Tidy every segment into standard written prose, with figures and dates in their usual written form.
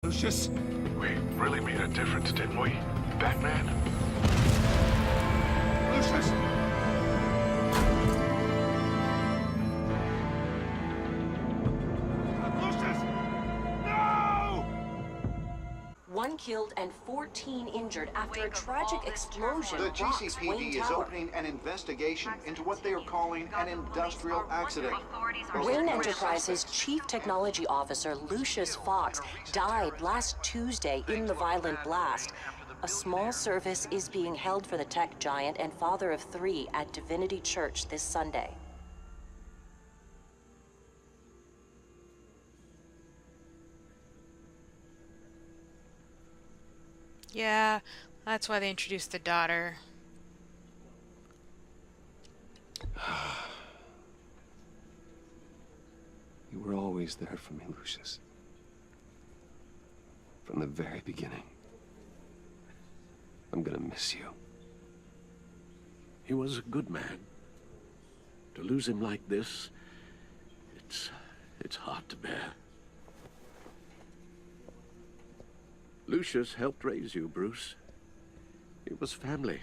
Lucius? We really made a difference, didn't we, Batman? Lucius! Lucius! No! One killed and 14 injured after a tragic explosion The rocks Wayne GCPD is Tower. opening an investigation into what they are calling an industrial accident. Wayne Enterprises Chief Technology Officer Lucius Fox died last Tuesday in the violent blast. A small service is being held for the tech giant and father of 3 at Divinity Church this Sunday. Yeah, that's why they introduced the daughter. You were always there for me, Lucius. From the very beginning. I'm gonna miss you. He was a good man. To lose him like this, it's hard to bear. Lucius helped raise you, Bruce. It was family.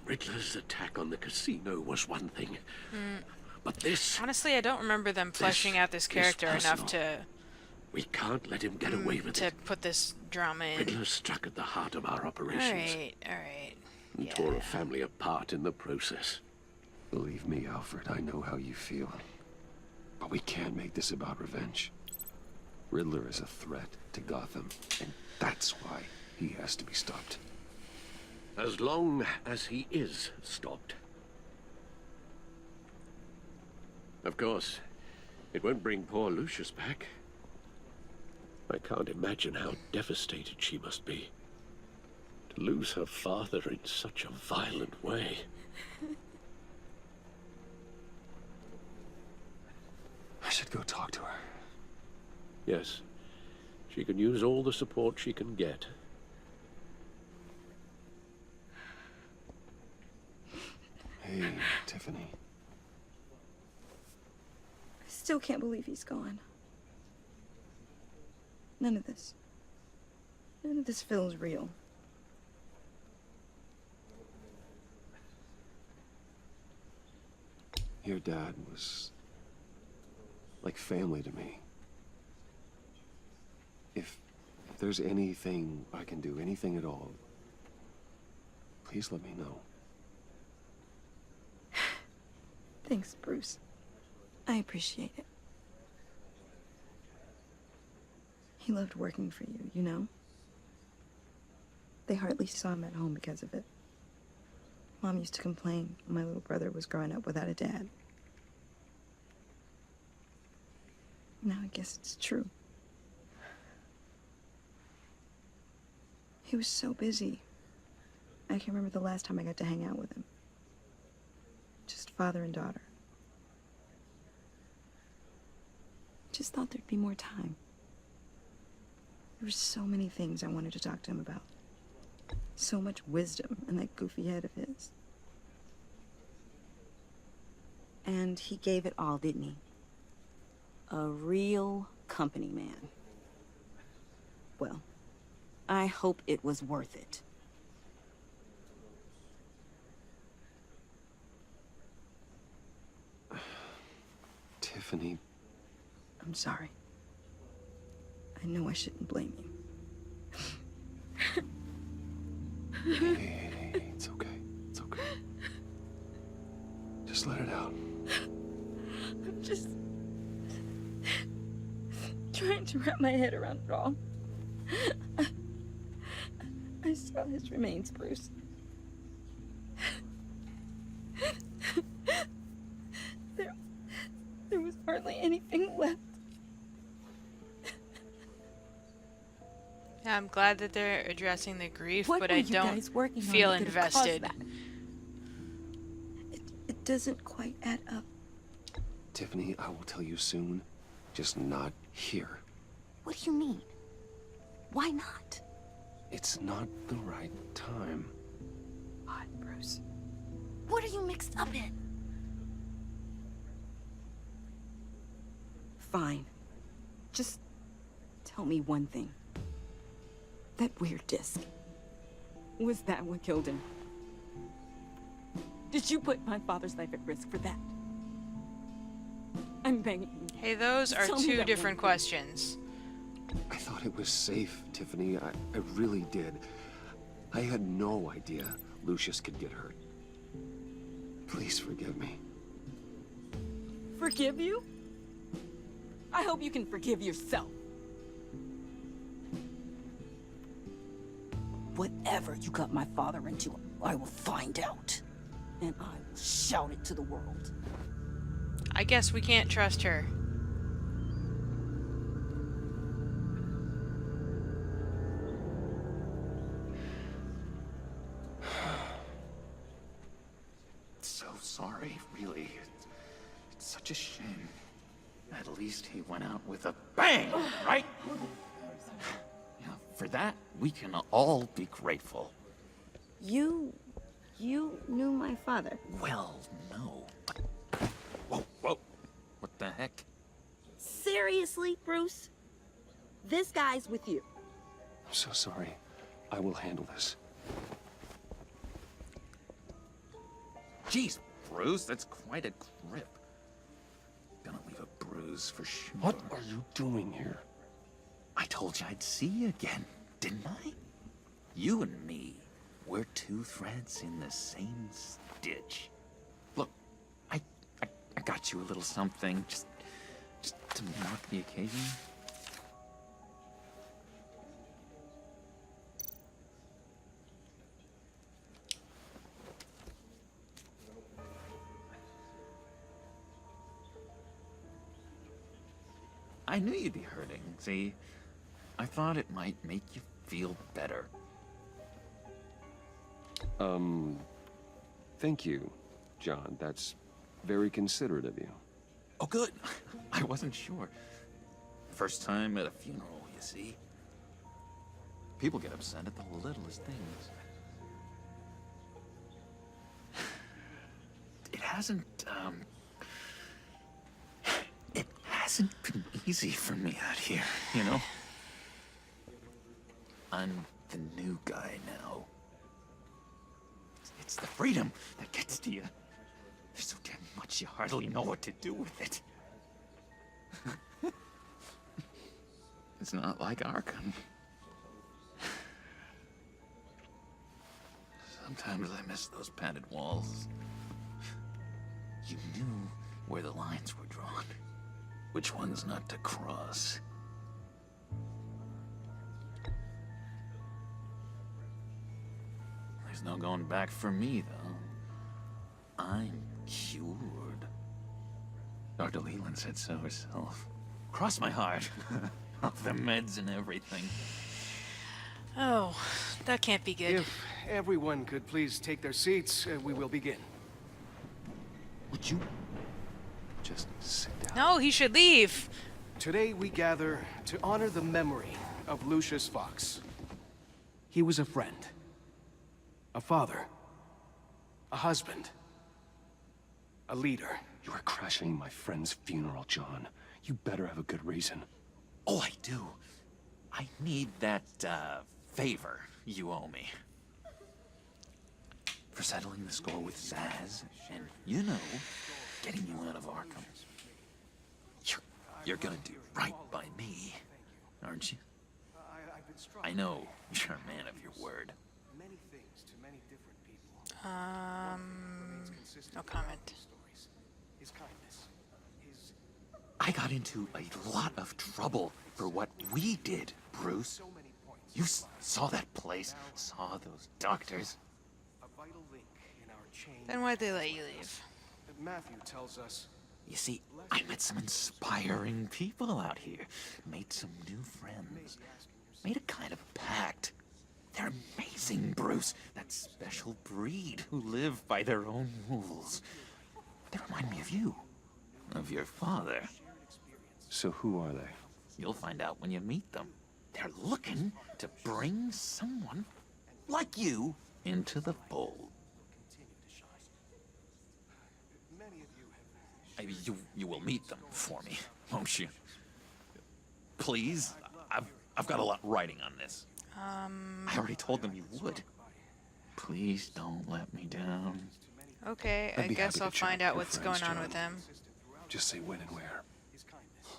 Riddler's attack on the casino was one thing. But this... Honestly, I don't remember them fleshing out this character enough to... We can't let him get away with it. To put this drama in. Riddler struck at the heart of our operations. Alright. And tore a family apart in the process. Believe me, Alfred, I know how you feel. But we can't make this about revenge. Riddler is a threat to Gotham, and that's why he has to be stopped. As long as he is stopped. Of course, it won't bring poor Lucius back. I can't imagine how devastated she must be. To lose her father in such a violent way. I should go talk to her. Yes, she can use all the support she can get. Hey, Tiffany. I still can't believe he's gone. None of this feels real. Your dad was like family to me. If there's anything I can do, anything at all, please let me know. Thanks, Bruce. I appreciate it. He loved working for you, you know? They hardly saw him at home because of it. Mom used to complain when my little brother was growing up without a dad. Now I guess it's true. He was so busy. I can't remember the last time I got to hang out with him. Just father and daughter. Just thought there'd be more time. There were so many things I wanted to talk to him about. So much wisdom in that goofy head of his. And he gave it all, didn't he? A real company man. Well, I hope it was worth it. Tiffany. I'm sorry. I know I shouldn't blame you. Hey, it's okay. It's okay. Just let it out. I'm just trying to wrap my head around it all. I saw his remains, Bruce. There was hardly anything left. I'm glad that they're addressing the grief, What but were I you don't guys working on feel that could have caused invested. that? It doesn't quite add up. Tiffany, I will tell you soon. Just not here. What do you mean? Why not? It's not the right time. What, Bruce? What are you mixed up in? Fine. Just tell tell me one thing. That weird disc. Was that what killed him? Did you put my father's life at risk for that? I'm begging you. Hey, those are Tell me two that different one. questions. I thought it was safe, Tiffany. I really did. I had no idea Lucius could get hurt. Please forgive me. Forgive you? I hope you can forgive yourself. Whatever you got my father into, I will find out. And I will shout it to the world. I guess we can't trust her. So sorry, really. It's such a shame. At least he went out with a bang, right? Yeah, for that, we can all be grateful. You knew my father. Well, no. But... Whoa, whoa. What the heck? Seriously, Bruce? This guy's with you. I'm so sorry. I will handle this. Jeez, Bruce, that's quite a grip. Gonna leave a bruise for sure. What are you doing here? I told you I'd see you again, didn't I? You and me, we're two threads in the same stitch. Look, I got you a little something, just to mark the occasion. I knew you'd be hurting, see? I thought it might make you feel better. Thank you, John. That's very considerate of you. Oh, good. I wasn't sure. First time at a funeral, you see? People get upset at the littlest things. It hasn't been easy for me out here, you know? I'm the new guy now. It's the freedom that gets to you. There's so damn much you hardly know what to do with it. It's not like Arkham. Sometimes I miss those padded walls. You knew where the lines were drawn. Which ones not to cross. There's no going back for me, though. I'm cured. Dr. Leland said so herself. Cross my heart. Off the meds and everything. Oh, that can't be good. If everyone could please take their seats, we will begin. Would you just sit down? No, he should leave. Today we gather to honor the memory of Lucius Fox. He was a friend, a father, a husband, a leader. You are crashing my friend's funeral, John. You better have a good reason. Oh, I do. I need that, favor you owe me. For settling the score with Zaz, and, you know, getting you out of Arkham. You're gonna do right by me, aren't you? I know you're a man of your word. Many things to many different people. No comment. His kindness, his I got into a lot of trouble for what we did, Bruce. You saw that place, saw those doctors. a vital link in our chain. Then why'd they let you leave? Matthew tells us You see, I met some inspiring people out here. Made some new friends. Made a kind of pact. They're amazing, Bruce. That special breed who live by their own rules. They remind me of you. Of your father. So who are they? You'll find out when you meet them. They're looking to bring someone like you into the fold. You will meet them for me, won't you? Please? I've got a lot writing on this. I already told them you would. Please don't let me down. Okay, I'd I be guess happy to I'll chat find with out your what's friends, going on John. with him. Just say when and where.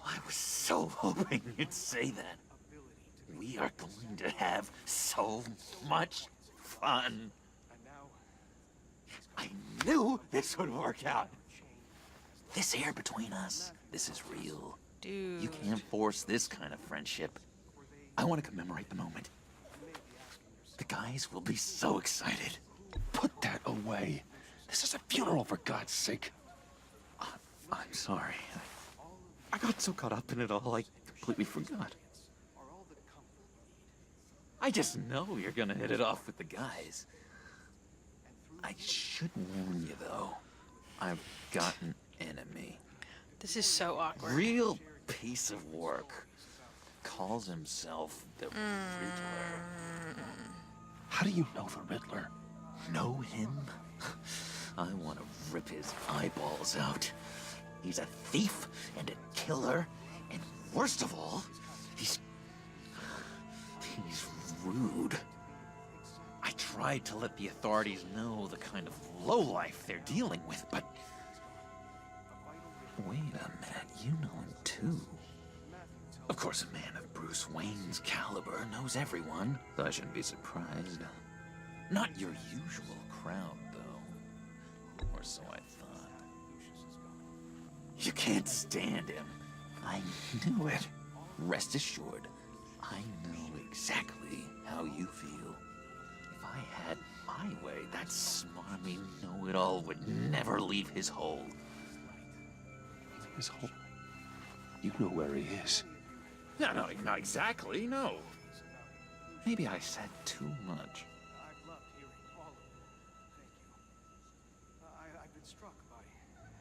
I was so hoping you'd say that. We are going to have so much fun. I knew this would work out. This air between us, this is real. Dude. You can't force this kind of friendship. I want to commemorate the moment. The guys will be so excited. Put that away. This is a funeral, for God's sake. I'm sorry. I got so caught up in it all, I completely forgot. I just know you're gonna hit it off with the guys. I should warn you, though. I've got an enemy. This is so awkward. Real piece of work. Calls himself the Riddler. How do you know the Riddler? Know him? I want to rip his eyeballs out. He's a thief and a killer, and worst of all, he's rude. I tried to let the authorities know the kind of lowlife they're dealing with, but... Wait a minute, you know him too. Of course, a man of Bruce Wayne's caliber knows everyone, so I shouldn't be surprised. Not your usual crowd, though. Or so I thought. You can't stand him. I knew it. Rest assured, I know exactly how you feel. If I had my way, that smarmy know-it-all would never leave his hole. His hole? You know where he is. No, not exactly, no. Maybe I said too much. I've loved hearing all of it. Thank you. I've been struck by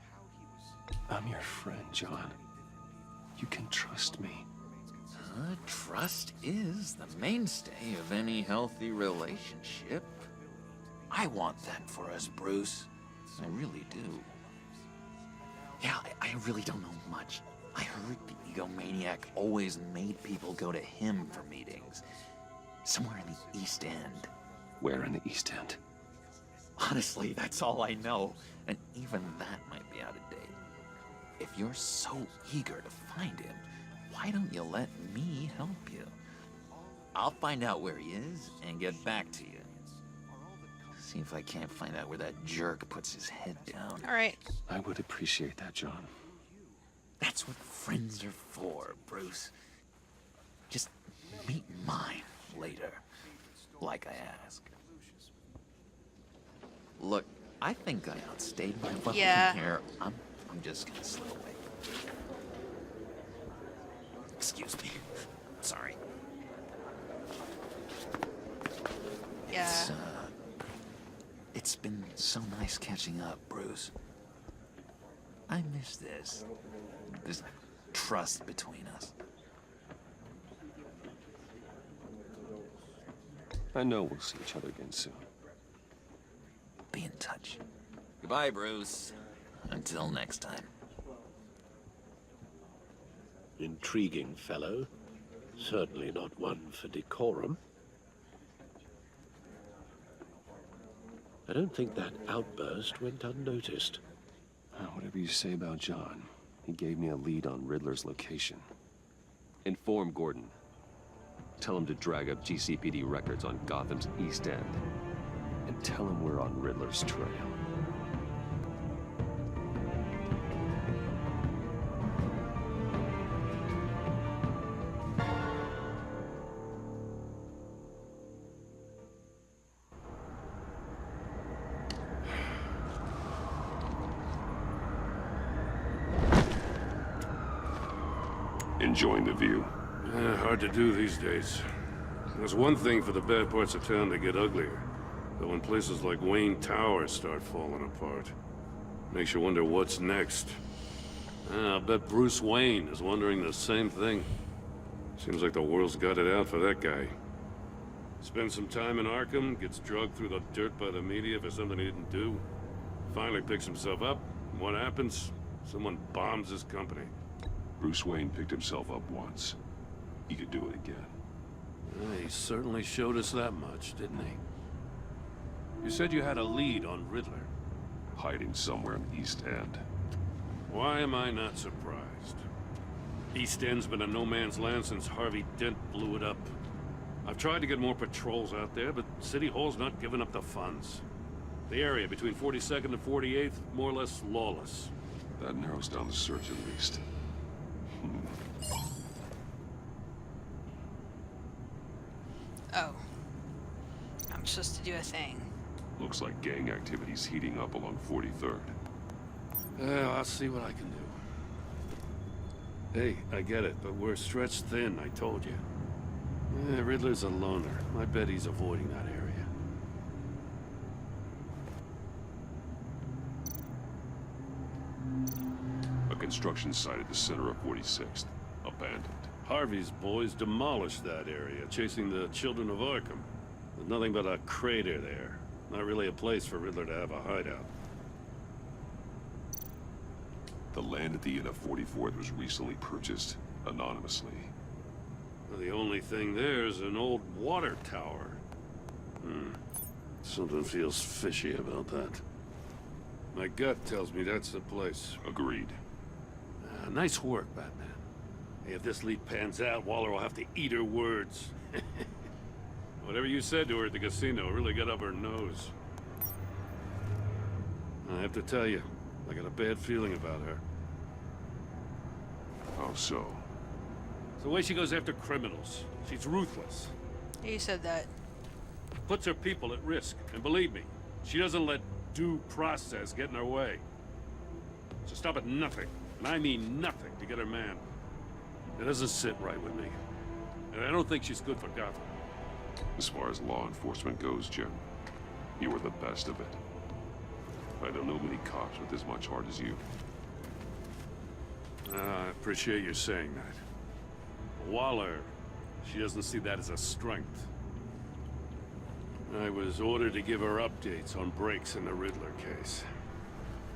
how he was... I'm your friend, John. You can trust me. Trust is the mainstay of any healthy relationship. I want that for us, Bruce. I really do. Yeah, I really don't know much. I heard the egomaniac always made people go to him for meetings. Somewhere in the East End. Where in the East End? Honestly, that's all I know. And even that might be out of date. If you're so eager to find him, why don't you let me help you? I'll find out where he is and get back to you. See if I can't find out where that jerk puts his head down. All right. I would appreciate that, John. That's what friends are for, Bruce. Just meet mine later, like I asked. Look, I think I outstayed my welcome here. I'm just gonna slip away. Excuse me. Sorry. Yeah. It's been so nice catching up, Bruce. I miss this trust between us. I know we'll see each other again soon. Be in touch. Goodbye, Bruce. Until next time. Intriguing fellow. Certainly not one for decorum. I don't think that outburst went unnoticed. Whatever you say about John, he gave me a lead on Riddler's location. Inform Gordon. Tell him to drag up GCPD records on Gotham's East End. And tell him we're on Riddler's trail. Enjoying the view? Hard to do these days. There's one thing for the bad parts of town to get uglier. But when places like Wayne Tower start falling apart, makes you wonder what's next. I'll bet Bruce Wayne is wondering the same thing. Seems like the world's got it out for that guy. Spends some time in Arkham, gets drugged through the dirt by the media for something he didn't do. Finally picks himself up, and what happens? Someone bombs his company. Bruce Wayne picked himself up once. he could do it again. He certainly showed us that much, didn't he? You said you had a lead on Riddler. Hiding somewhere in East End. Why am I not surprised? East End's been a no-man's land since Harvey Dent blew it up. I've tried to get more patrols out there, but City Hall's not giving up the funds. The area between 42nd and 48th, more or less lawless. That narrows down the search at least. Oh. I'm supposed to do a thing. Looks like gang activity's heating up along 43rd. Well, I'll see what I can do. Hey, I get it, but we're stretched thin, I told you. Riddler's a loner. I bet he's avoiding that area. A construction site at the center of 46th. Abandoned. Harvey's boys demolished that area, chasing the children of Arkham. There's nothing but a crater there. Not really a place for Riddler to have a hideout. The land at the end of 44th was recently purchased anonymously. Well, the only thing there is an old water tower. Something feels fishy about that. My gut tells me that's the place. Agreed. Nice work, Batman. Hey, if this lead pans out, Waller will have to eat her words. Whatever you said to her at the casino really got up her nose. I have to tell you, I got a bad feeling about her. How so? It's the way she goes after criminals. She's ruthless. You said that. Puts her people at risk. And believe me, she doesn't let due process get in her way. So stop at nothing, and I mean nothing, to get her man. It doesn't sit right with me. And I don't think she's good for Gotham. As far as law enforcement goes, Jim, you were the best of it. I don't know many cops with as much heart as you. I appreciate you saying that. Waller, she doesn't see that as a strength. I was ordered to give her updates on breaks in the Riddler case.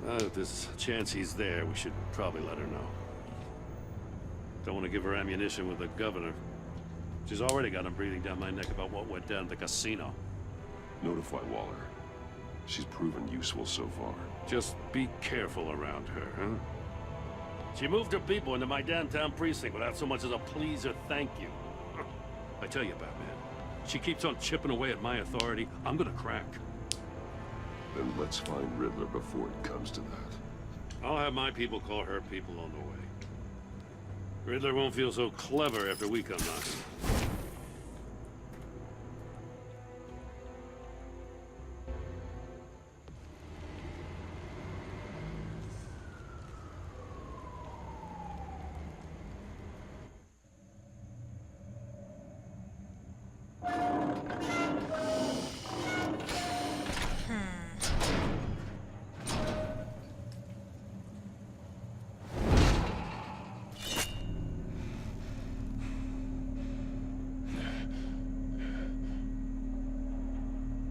If there's a chance he's there, we should probably let her know. Don't want to give her ammunition with the governor. She's already got him breathing down my neck about what went down at the casino. Notify Waller. She's proven useful so far. Just be careful around her, huh? She moved her people into my downtown precinct without so much as a please or thank you. I tell you, Batman, she keeps on chipping away at my authority, I'm gonna crack. Then let's find Riddler before it comes to that. I'll have my people call her people on the way. Riddler won't feel so clever after we come knocking.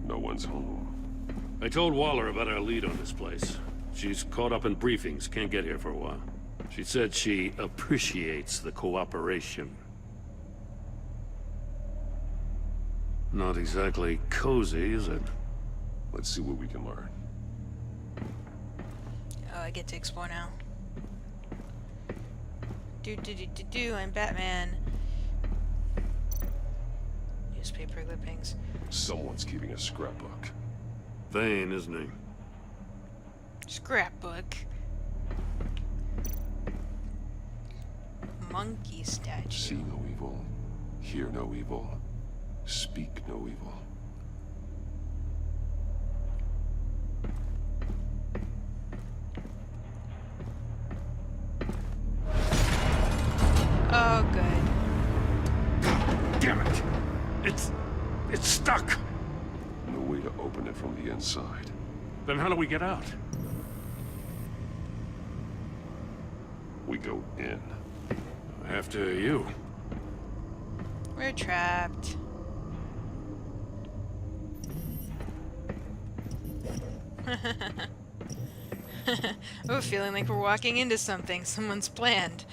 No one's home. I told Waller about our lead on this place. She's caught up in briefings, can't get here for a while. She said she appreciates the cooperation. Not exactly cozy, is it? Let's see what we can learn. Oh, I get to explore now. I'm Batman. Newspaper clippings. Someone's keeping a scrapbook. Vain, isn't he? Scrapbook. Monkey statue. See no evil, hear no evil, speak no evil. Oh, good. Damn it! It's stuck! No way to open it from the inside. Then how do we get out? We go in. After you. We're trapped. I have a feeling like we're walking into something someone's planned.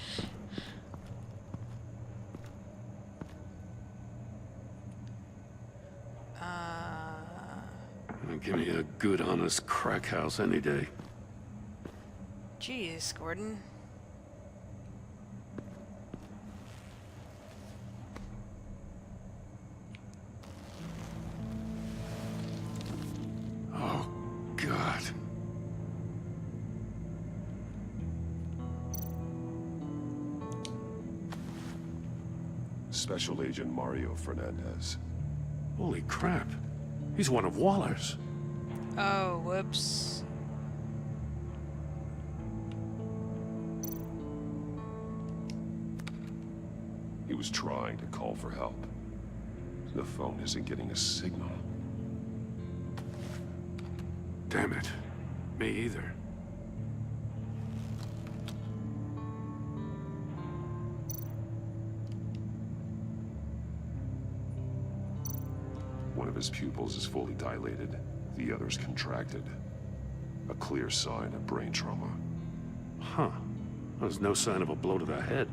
Give me a good, honest crack house any day. Jeez, Gordon. Oh, God. Special Agent Mario Fernandez. Holy crap. He's one of Waller's. Oh, whoops. He was trying to call for help. The phone isn't getting a signal. Damn it. Me either. One of his pupils is fully dilated, the other's contracted. A clear sign of brain trauma. Huh. There's no sign of a blow to the head.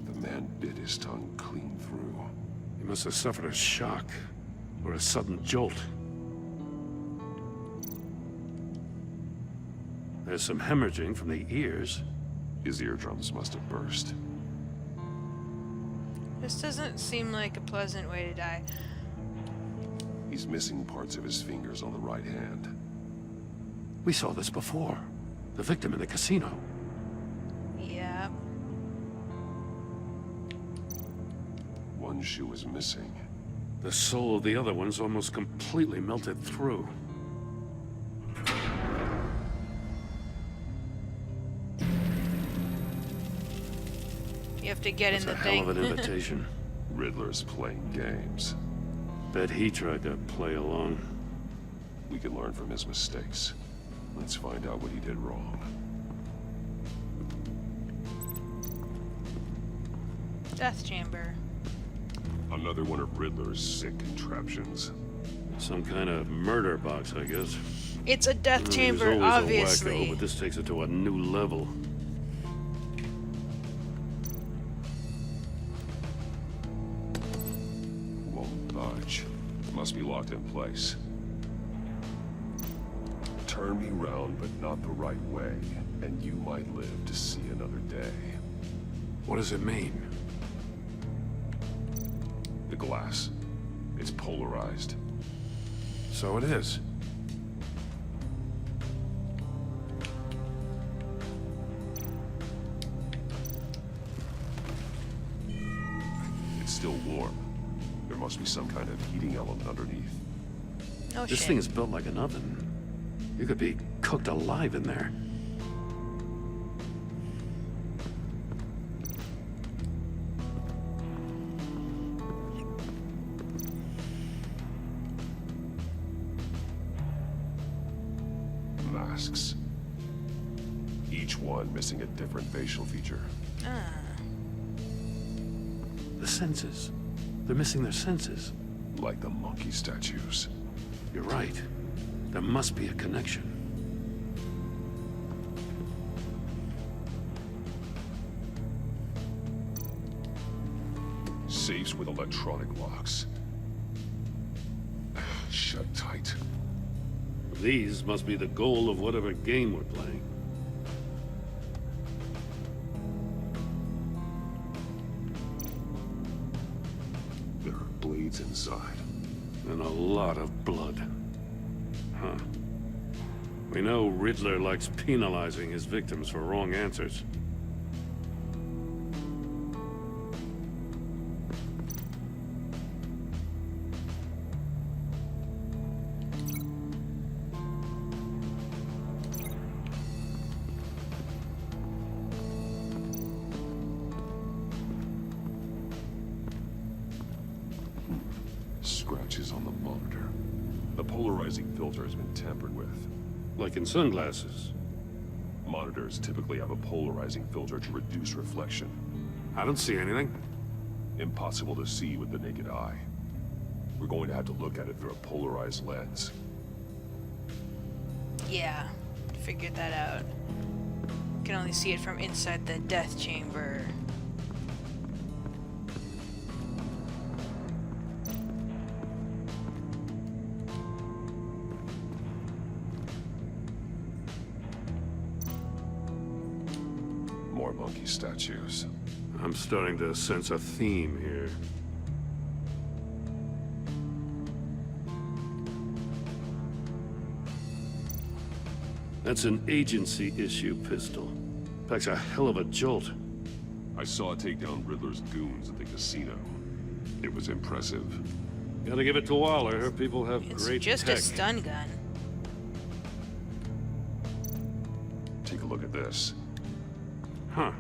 The man bit his tongue clean through. He must have suffered a shock, or a sudden jolt. There's some hemorrhaging from the ears. His eardrums must have burst. This doesn't seem like a pleasant way to die. He's missing parts of his fingers on the right hand. We saw this before. The victim in the casino. Yeah. One shoe is missing. The sole of the other one's almost completely melted through. You have to get That's in the a thing. hell of an invitation. Riddler's playing games. Bet he tried to play along. We can learn from his mistakes. Let's find out what he did wrong. Death chamber. Another one of Riddler's sick contraptions. Some kind of murder box, I guess. It's a death He's chamber, always obviously. a wacko, but this takes it to a new level. Won't budge. Must be locked in place. Turn me round, but not the right way, and you might live to see another day. What does it mean? The glass. It's polarized. So it is. It's still warm. There must be some kind of heating element underneath. Oh, This shit. thing is built like an oven. You could be cooked alive in there. Masks. Each one missing a different facial feature. Ah. The senses. They're missing their senses. Like the monkey statues. You're right. There must be a connection. Safes with electronic locks. Shut tight. These must be the goal of whatever game we're playing. There are blades inside. And a lot of blood. Huh. We know Riddler likes penalizing his victims for wrong answers. Scratches on the monitor. The polarizing filter has been tampered with. Like in sunglasses. Monitors typically have a polarizing filter to reduce reflection. I don't see anything. Impossible to see with the naked eye. We're going to have to look at it through a polarized lens. Yeah. Figured that out. Can only see it from inside the death chamber. more monkey statues. I'm starting to sense a theme here. That's an agency issue pistol. Packs a hell of a jolt. I saw it take down Riddler's goons at the casino. It was impressive. Gotta give it to Waller. Her people have It's great just tech. a stun gun. Take a look at this. Huh.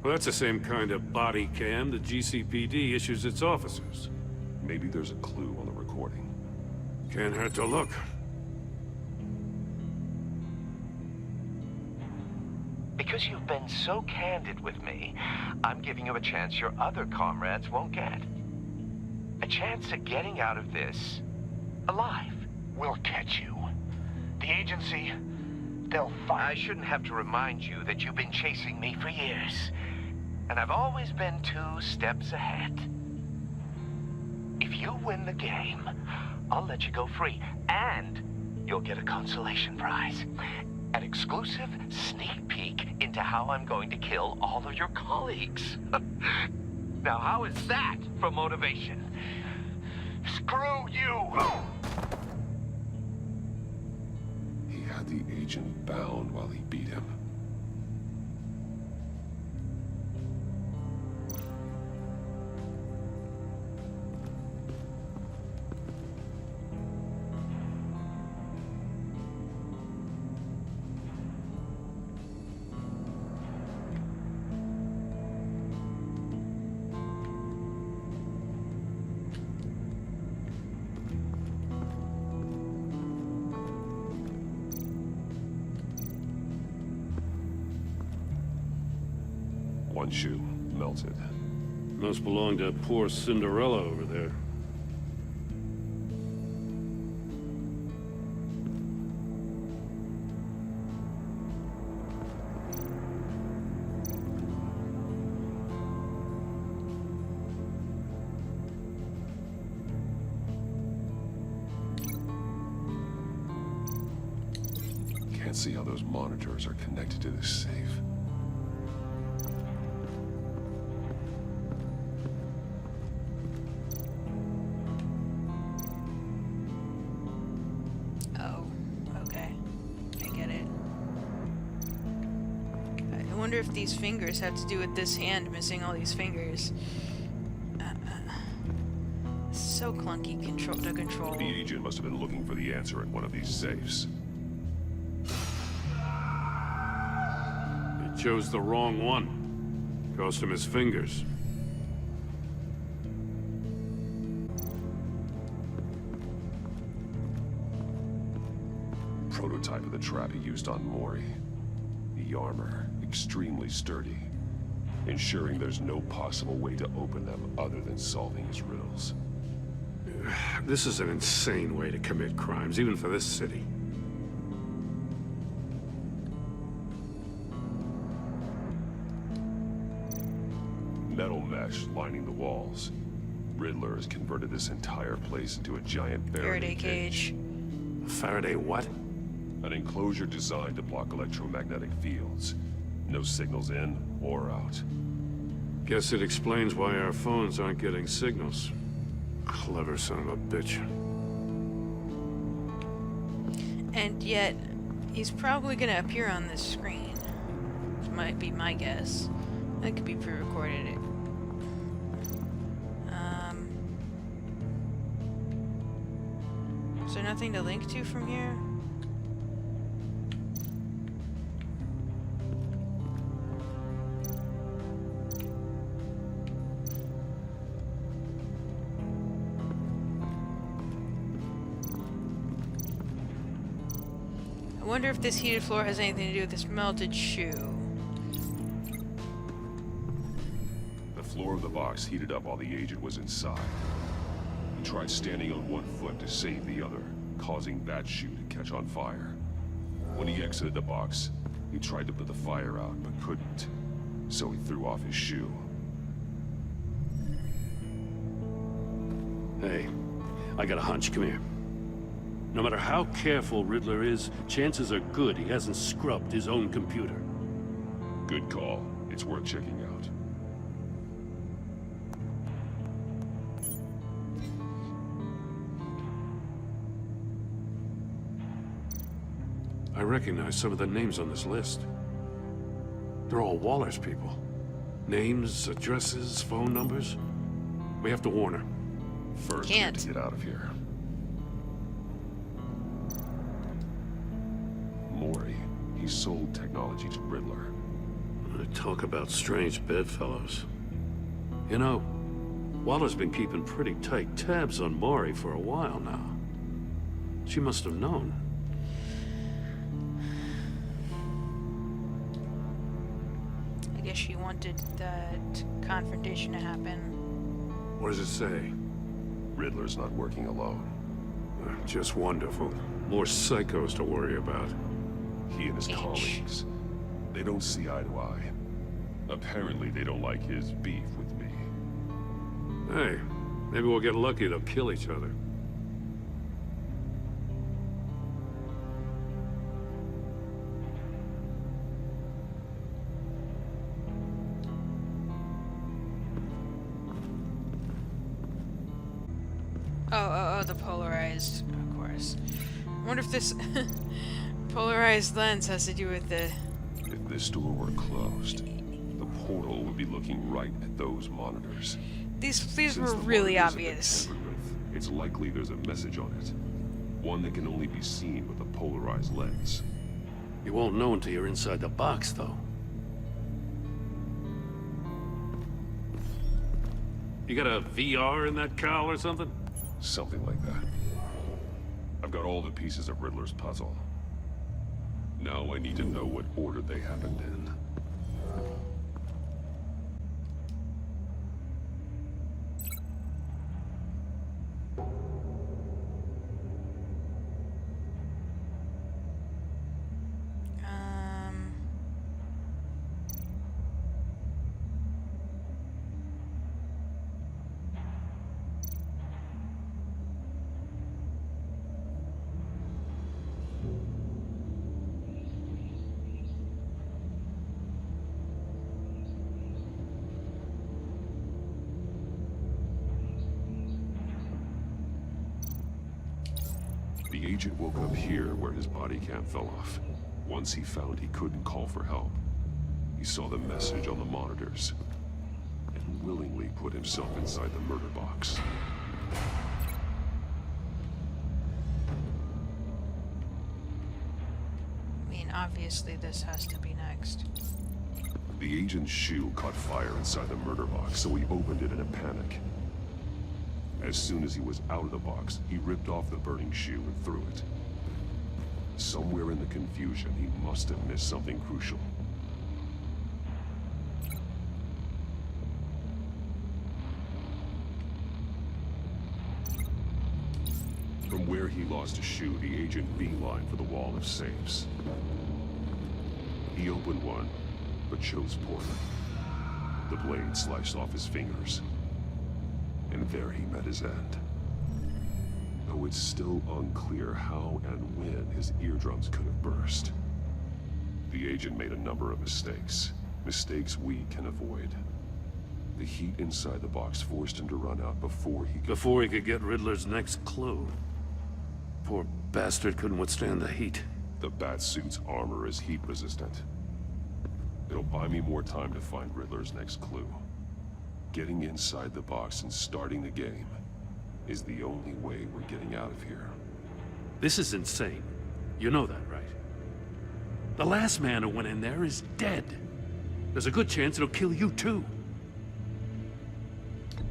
Well, that's the same kind of body cam the GCPD issues its officers. Maybe there's a clue on the recording. Can't hurt to look. Because you've been so candid with me, I'm giving you a chance your other comrades won't get. A chance at getting out of this alive. We'll catch you. The agency, they'll find... I shouldn't have to remind you that you've been chasing me for years. And I've always been 2 steps ahead. If you win the game, I'll let you go free. And you'll get a consolation prize. An exclusive sneak peek into how I'm going to kill all of your colleagues. Now, how is that for motivation? Screw you! He had the agent bound while he beat him. One shoe, melted. Must belong to poor Cinderella over there. Can't see how those monitors are connected to this safe. I wonder if these fingers have to do with this hand missing all these fingers. So clunky to control. The agent must have been looking for the answer in one of these safes. He chose the wrong one. Cost him his fingers. Prototype of the trap he used on Mori. The armor, extremely sturdy, ensuring there's no possible way to open them other than solving his riddles. This is an insane way to commit crimes, even for this city. Metal mesh lining the walls. Riddler has converted this entire place into a giant Faraday cage. A Faraday what? An enclosure designed to block electromagnetic fields. No signals in or out. Guess it explains why our phones aren't getting signals. Clever son of a bitch. And yet, he's probably gonna appear on this screen. Which might be my guess. That could be pre-recorded. Is there nothing to link to from here? I wonder if this heated floor has anything to do with this melted shoe. The floor of the box heated up while the agent was inside. He tried standing on one foot to save the other, causing that shoe to catch on fire. When he exited the box, he tried to put the fire out, but couldn't. So he threw off his shoe. Hey, I got a hunch. Come here. No matter how careful Riddler is, chances are good he hasn't scrubbed his own computer. Good call. It's worth checking out. I recognize some of the names on this list. They're all Waller's people. Names, addresses, phone numbers. We have to warn her. First, we have to get out of here. Maury, he sold technology to Riddler. Talk about strange bedfellows. You know, Waller's been keeping pretty tight tabs on Maury for a while now. She must have known. I guess she wanted that confrontation to happen. What does it say? Riddler's not working alone. Just wonderful. More psychos to worry about. He and his colleagues, they don't see eye to eye. Apparently, they don't like his beef with me. Hey, maybe we'll get lucky. They'll kill each other. Oh, the polarized, of course. I wonder if this polarized lens has to do with the... If this door were closed, the portal would be looking right at those monitors. These were really obvious. It's likely there's a message on it. One that can only be seen with a polarized lens. You won't know until you're inside the box, though. You got a VR in that cowl or something? Something like that. I've got all the pieces of Riddler's puzzle. Now I need to know what order they happened in. The agent woke up here where his body cam fell off. Once he found he couldn't call for help, he saw the message on the monitors and willingly put himself inside the murder box. I mean, obviously this has to be next. The agent's shoe caught fire inside the murder box, so he opened it in a panic. As soon as he was out of the box, he ripped off the burning shoe and threw it. Somewhere in the confusion, he must have missed something crucial. From where he lost a shoe, the agent beelined for the wall of safes. He opened one, but chose poorly. The blade sliced off his fingers. And there he met his end. Though it's still unclear how and when his eardrums could have burst. The agent made a number of mistakes. Mistakes we can avoid. The heat inside the box forced him to run out before he could get Riddler's next clue. Poor bastard couldn't withstand the heat. The Batsuit's armor is heat resistant. It'll buy me more time to find Riddler's next clue. Getting inside the box and starting the game is the only way we're getting out of here. This is insane. You know that, right? The last man who went in there is dead. There's a good chance it'll kill you too.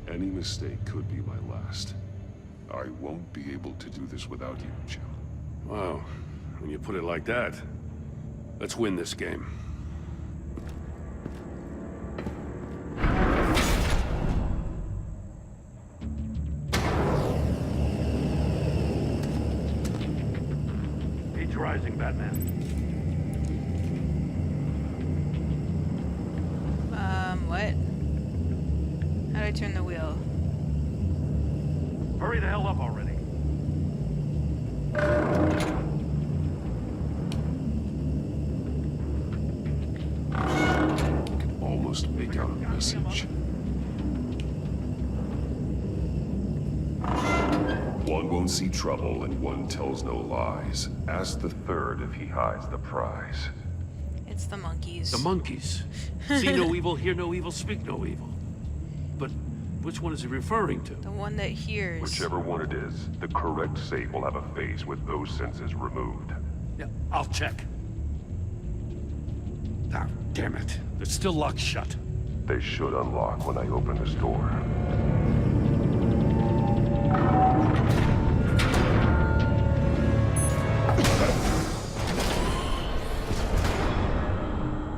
Any mistake could be my last. I won't be able to do this without you, Jim. Wow, when you put it like that, let's win this game. Rising, Batman. What? How do I turn the wheel? Hurry the hell up already. almost make out a message. One won't see trouble and one tells no lies. Ask the third if he hides the prize. It's the monkeys. The monkeys. See no evil, hear no evil, speak no evil. But which one is he referring to? The one that hears. Whichever one it is, the correct safe will have a face with those senses removed. Yeah, I'll check. Ah, damn it. They're still locked shut. They should unlock when I open this door.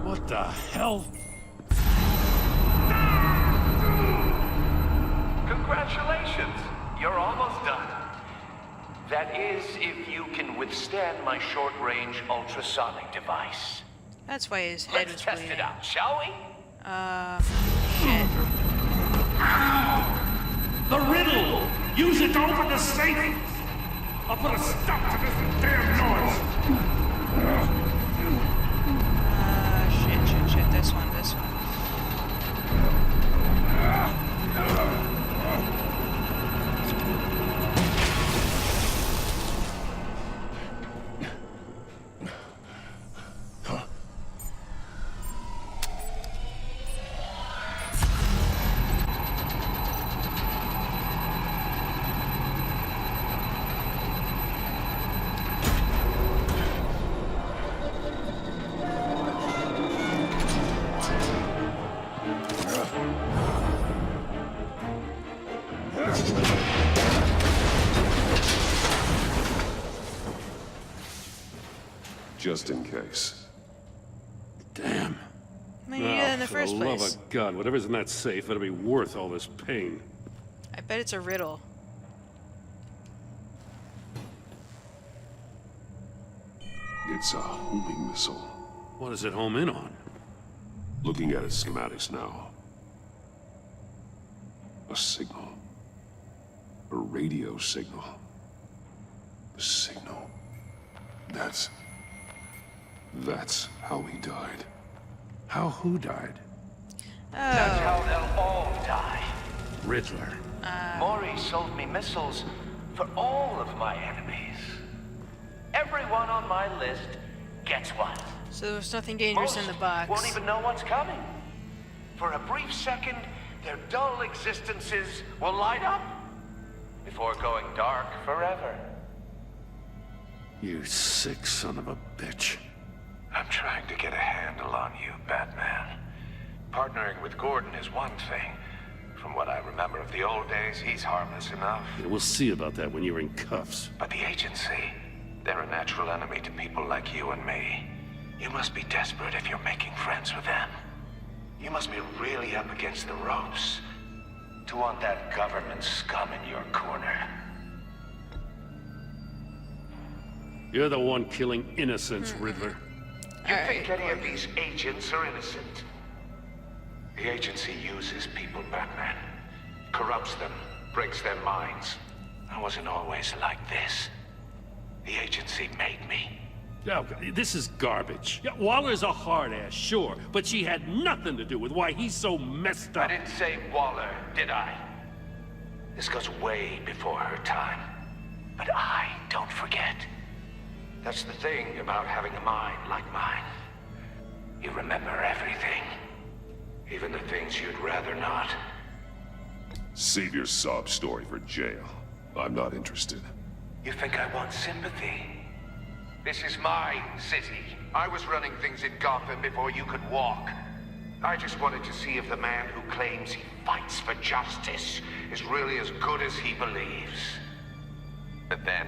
What the hell? Congratulations! You're almost done. That is, if you can withstand my short-range ultrasonic device. That's why his head Let's was test bleeding. it out, shall we? Shit. The riddle! Use it to open the safe! I'll put a stop to this damn noise! Shit. This one. Just in case. Damn. I mean, you did it in the first For the love place. of God, whatever's in that safe better be worth all this pain. I bet it's a riddle. It's a homing missile. What does it home in on? Looking at its schematics now. A signal. A radio signal. A signal. That's how he died. How who died? That's how they'll all die. Riddler. Maury sold me missiles for all of my enemies. Everyone on my list gets one. So there's nothing dangerous in the box. Won't even know what's coming. For a brief second, their dull existences will light up before going dark forever. You sick son of a bitch. I'm trying to get a handle on you, Batman. Partnering with Gordon is one thing. From what I remember of the old days, he's harmless enough. Yeah, we'll see about that when you're in cuffs. But the agency, they're a natural enemy to people like you and me. You must be desperate if you're making friends with them. You must be really up against the ropes to want that government scum in your corner. You're the one killing innocents, Riddler. You think any of these agents are innocent? The agency uses people, Batman. Corrupts them, breaks their minds. I wasn't always like this. The agency made me. Oh, this is garbage. Yeah, Waller's a hard ass, sure, but she had nothing to do with why he's so messed up. I didn't say Waller, did I? This goes way before her time. But I don't forget. That's the thing about having a mind like mine. You remember everything. Even the things you'd rather not. Save your sob story for jail. I'm not interested. You think I want sympathy? This is my city. I was running things in Gotham before you could walk. I just wanted to see if the man who claims he fights for justice is really as good as he believes. But then,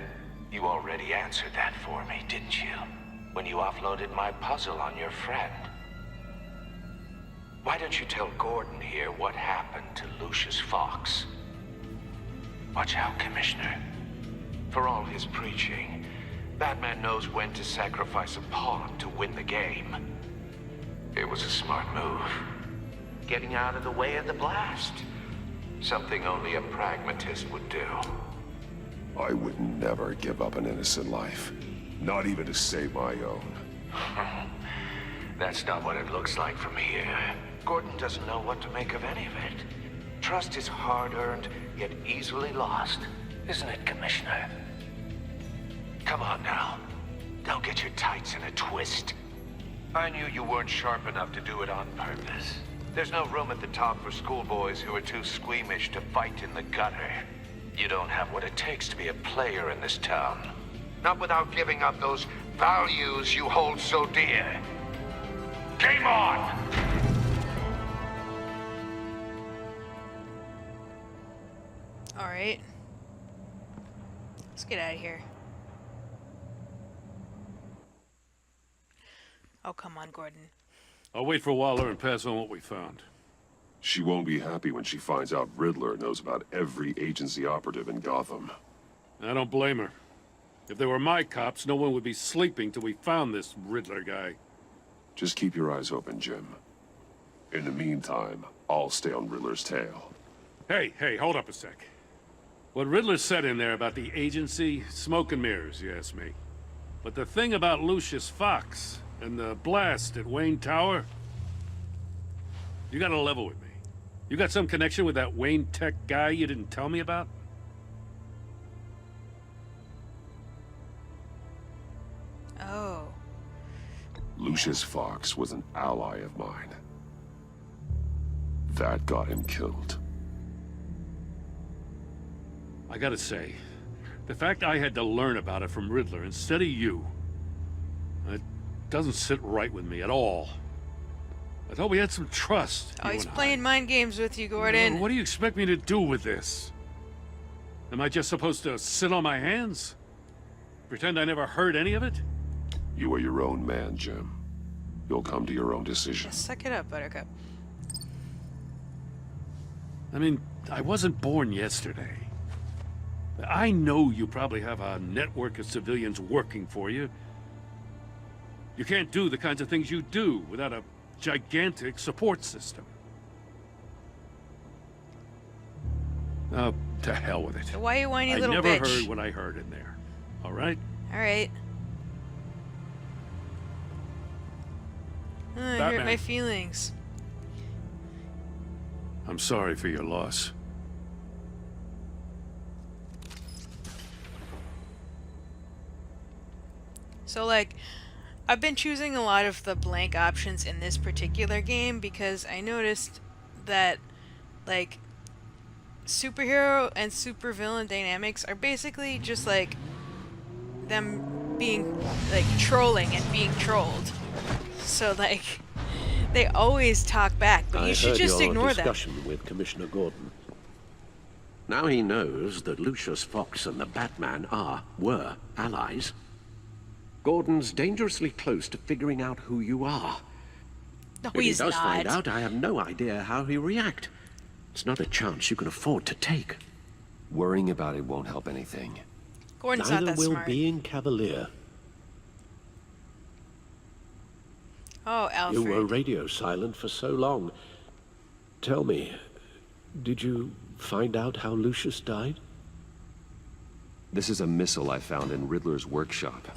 you already answered that for me, didn't you? When you offloaded my puzzle on your friend. Why don't you tell Gordon here what happened to Lucius Fox? Watch out, Commissioner. For all his preaching, Batman knows when to sacrifice a pawn to win the game. It was a smart move. Getting out of the way of the blast. Something only a pragmatist would do. I would never give up an innocent life. Not even to save my own. That's not what it looks like from here. Gordon doesn't know what to make of any of it. Trust is hard-earned, yet easily lost. Isn't it, Commissioner? Come on now. Don't get your tights in a twist. I knew you weren't sharp enough to do it on purpose. There's no room at the top for schoolboys who are too squeamish to fight in the gutter. You don't have what it takes to be a player in this town. Not without giving up those values you hold so dear. Game on! Alright. Let's get out of here. Oh, come on, Gordon. I'll wait for Waller and pass on what we found. She won't be happy when she finds out Riddler knows about every agency operative in Gotham. I don't blame her. If they were my cops, no one would be sleeping till we found this Riddler guy. Just keep your eyes open, Jim. In the meantime, I'll stay on Riddler's tail. Hey, hold up a sec. What Riddler said in there about the agency, smoke and mirrors, you ask me. But the thing about Lucius Fox and the blast at Wayne Tower, you gotta level with me. You got some connection with that Wayne Tech guy you didn't tell me about? Oh. Lucius Fox was an ally of mine. That got him killed. I gotta say, the fact I had to learn about it from Riddler instead of you, it doesn't sit right with me at all. I thought we had some trust. Oh, he's playing mind games with you, Gordon. What do you expect me to do with this? Am I just supposed to sit on my hands? Pretend I never heard any of it? You are your own man, Jim. You'll come to your own decision. Suck it up, Buttercup. I mean, I wasn't born yesterday. I know you probably have a network of civilians working for you. You can't do the kinds of things you do without a gigantic support system. Oh, to hell with it. So why you whiny little bitch? I never heard what I heard in there. All right? All right. Oh, I hurt my feelings. I'm sorry for your loss. So, like, I've been choosing a lot of the blank options in this particular game because I noticed that, like, superhero and supervillain dynamics are basically just, like, them being, like, trolling and being trolled. So, like, they always talk back, but you should just ignore them. I heard your discussion with Commissioner Gordon. Now he knows that Lucius Fox and the Batman were allies. Gordon's dangerously close to figuring out who you are. No, if he's he does not. find out, I have no idea how he'll react. It's not a chance you can afford to take. Worrying about it won't help anything. Gordon's Neither not that will smart. being cavalier. Oh, Alfred. You were radio silent for so long. Tell me, did you find out how Lucius died? This is a missile I found in Riddler's workshop.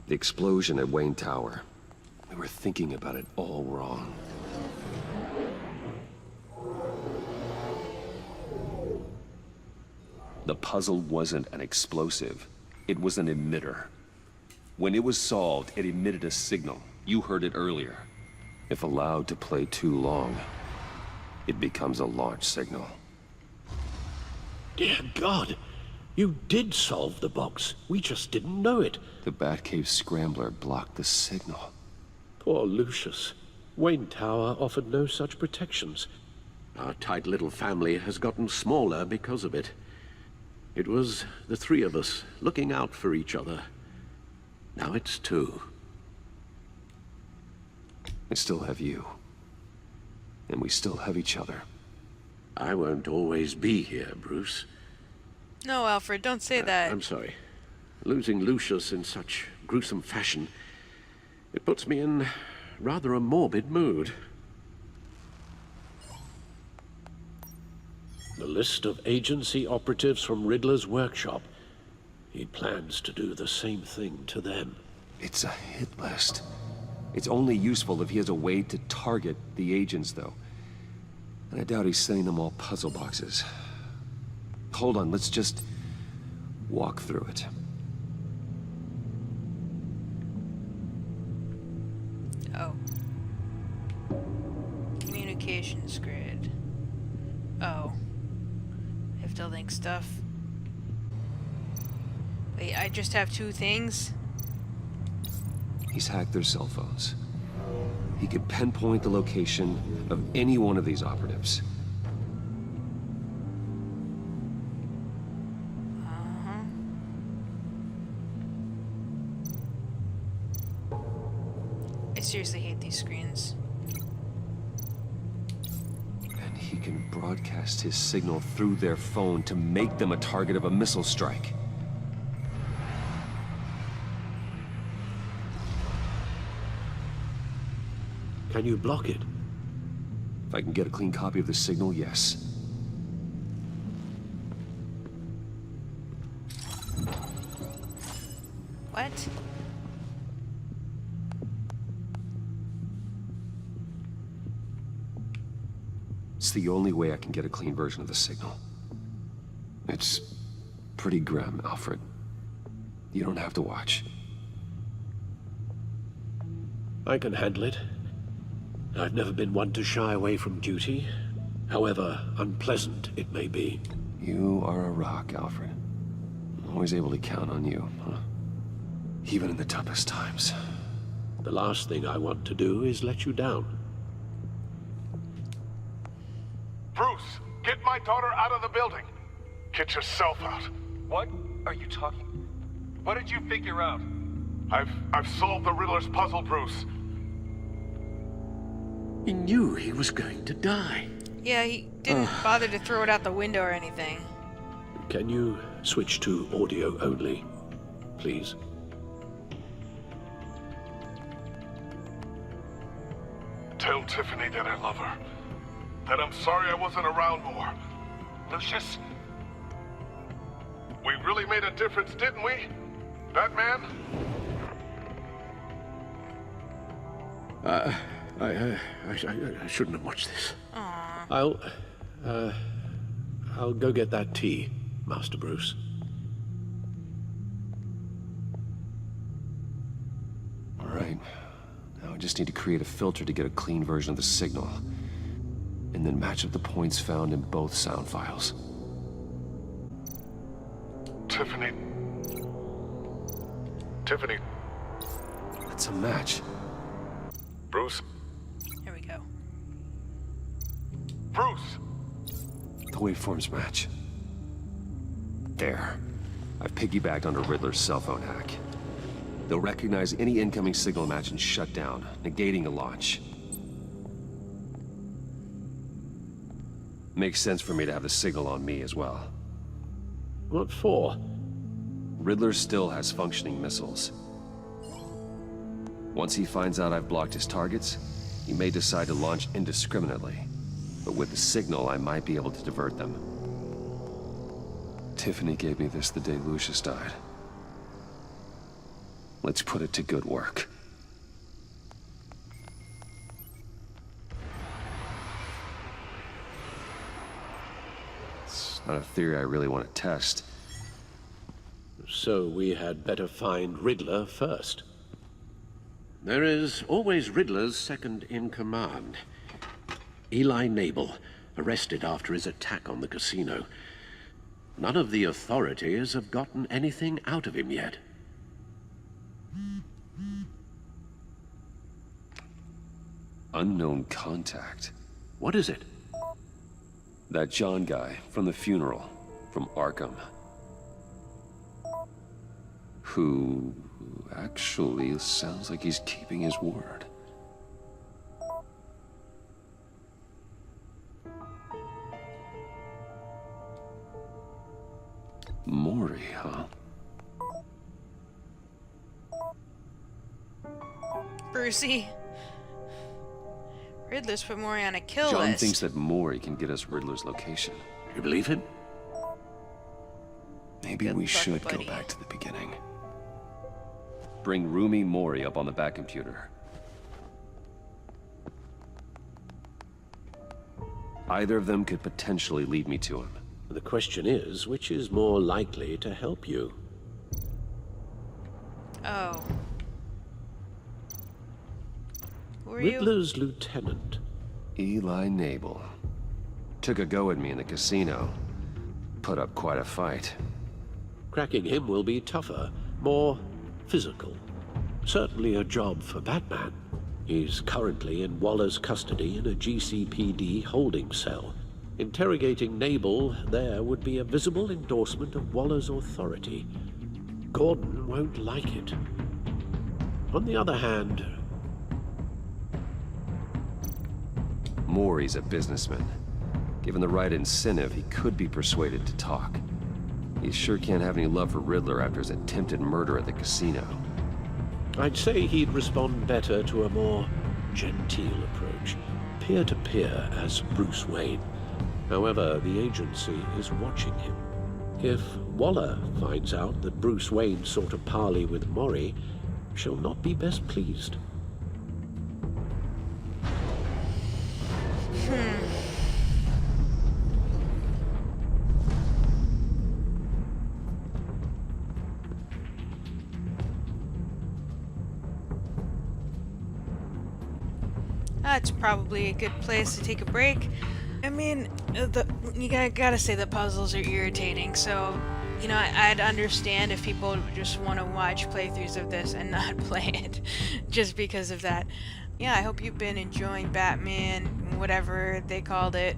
The explosion at Wayne Tower. We were thinking about it all wrong. The puzzle wasn't an explosive. It was an emitter. When it was solved, it emitted a signal. You heard it earlier. If allowed to play too long, it becomes a launch signal. Dear God! You did solve the box. We just didn't know it. The Batcave scrambler blocked the signal. Poor Lucius. Wayne Tower offered no such protections. Our tight little family has gotten smaller because of it. It was the three of us looking out for each other. Now it's two. I still have you. And we still have each other. I won't always be here, Bruce. No, Alfred, don't say that. I'm sorry. Losing Lucius in such gruesome fashion, it puts me in rather a morbid mood. The list of agency operatives from Riddler's workshop. He plans to do the same thing to them. It's a hit list. It's only useful if he has a way to target the agents, though. And I doubt he's sending them all puzzle boxes. Hold on, let's just walk through it. Oh. Communications grid. Oh. I have to link stuff. Wait, I just have 2 things? He's hacked their cell phones. He could pinpoint the location of any one of these operatives. I seriously hate these screens. And he can broadcast his signal through their phone to make them a target of a missile strike. Can you block it? If I can get a clean copy of the signal, yes. What? It's the only way I can get a clean version of the signal. It's pretty grim, Alfred. You don't have to watch. I can handle it. I've never been one to shy away from duty, however unpleasant it may be. You are a rock, Alfred. Always able to count on you, huh? Even in the toughest times. The last thing I want to do is let you down. Bruce, get my daughter out of the building. Get yourself out. What are you talking? What did you figure out? I've solved the Riddler's puzzle, Bruce. He knew he was going to die. Yeah, he didn't bother to throw it out the window or anything. Can you switch to audio only, please? Tell Tiffany that I love her. That I'm sorry I wasn't around more. Lucius? We really made a difference, didn't we? Batman? I shouldn't have watched this. Aww. I'll go get that tea, Master Bruce. All right. Now I just need to create a filter to get a clean version of the signal. And then match up the points found in both sound files. Tiffany. Tiffany. That's a match. Bruce. Here we go. Bruce! The waveforms match. There. I've piggybacked onto Riddler's cell phone hack. They'll recognize any incoming signal match and shut down, negating a launch. Makes sense for me to have the signal on me as well. What for? Riddler still has functioning missiles. Once he finds out I've blocked his targets, he may decide to launch indiscriminately. But with the signal, I might be able to divert them. Tiffany gave me this the day Lucius died. Let's put it to good work. It's not a theory I really want to test. So we had better find Riddler first. There is always Riddler's second in command. Eli Nabel, arrested after his attack on the casino. None of the authorities have gotten anything out of him yet. Unknown contact. What is it? That John guy from the funeral, from Arkham. Who actually sounds like he's keeping his word. Maury, huh? Brucey. Riddler's put Maury on a kill John list. thinks that Maury can get us Riddler's location. You believe him? Maybe Good we luck, should buddy. go back to the beginning. Bring Rumi Maury up on the back computer. Either of them could potentially lead me to him. The question is, which is more likely to help you? Oh. Who are you? Riddler's lieutenant. Eli Nabel. Took a go at me in the casino. Put up quite a fight. Cracking him will be tougher, more physical. Certainly a job for Batman. He's currently in Waller's custody in a GCPD holding cell. Interrogating Nabel there would be a visible endorsement of Waller's authority. Gordon won't like it. On the other hand... Maury's a businessman. Given the right incentive, he could be persuaded to talk. He sure can't have any love for Riddler after his attempted murder at the casino. I'd say he'd respond better to a more genteel approach, peer-to-peer as Bruce Wayne. However, the agency is watching him. If Waller finds out that Bruce Wayne sought a parley with Maury, she'll not be best pleased. That's probably a good place to take a break. I mean, you gotta say the puzzles are irritating, so, you know, I'd understand if people just want to watch playthroughs of this and not play it just because of that. Yeah, I hope you've been enjoying Batman, whatever they called it.